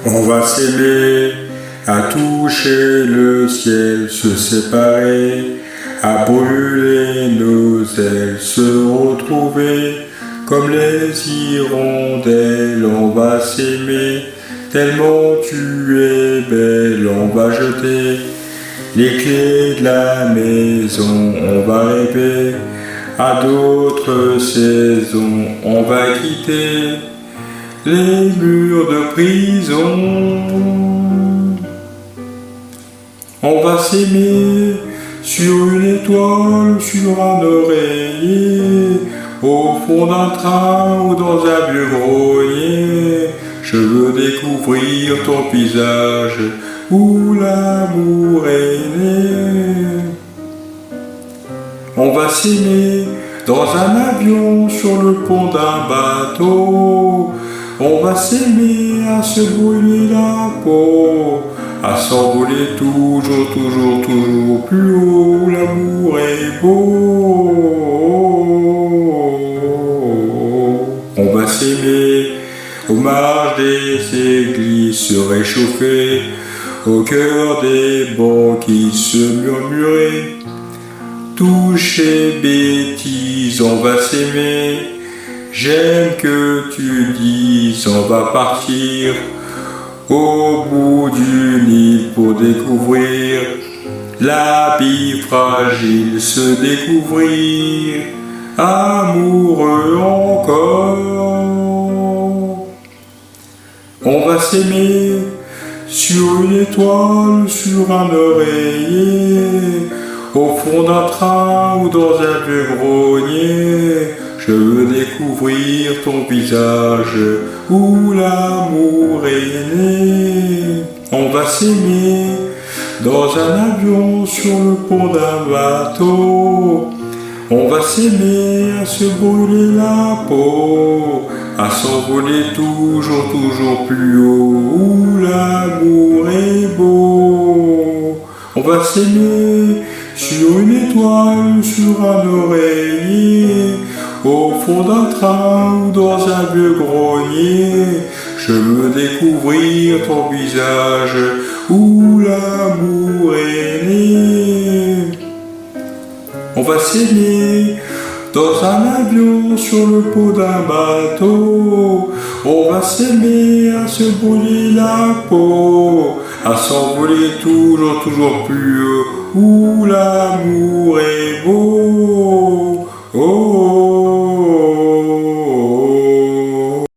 On va s'aimer, à toucher le ciel, se séparer, à brûler nos ailes, se retrouver, comme les hirondelles, on va s'aimer, tellement tu es belle, on va jeter les clés de la maison, on va rêver à d'autres saisons, on va quitter les murs de prison. On va s'aimer sur une étoile, sur un oreiller, au fond d'un train ou dans un vieux grenier. Je veux découvrir ton visage où l'amour est né. On va s'aimer dans un avion, sur le pont d'un bateau. On va s'aimer à se brûler la peau, à s'envoler toujours, toujours, toujours plus haut. L'amour est beau. On va s'aimer aux marges des églises, se réchauffer au cœur des banquises, se murmurer, toucher bêtises. On va s'aimer, j'aime que tu dises. On va partir au bout du Nil pour découvrir la vie fragile, se découvrir amoureux encore. On va s'aimer sur une étoile, sur un oreiller, au fond d'un train ou dans un vieux grenier. Je veux découvrir ton visage où l'amour est né. On va s'aimer dans un avion, sur le pont d'un bateau. On va s'aimer à se brûler la peau, à s'envoler toujours, toujours plus haut où l'amour est beau. On va s'aimer sur une étoile, sur un oreiller, au fond d'un train ou dans un vieux grenier. Je veux découvrir ton visage où l'amour est né. On va s'aimer dans un avion, sur le pont d'un bateau. On va s'aimer à se brûler la peau, à s'envoler toujours, toujours plus haut où l'amour est beau. Oh.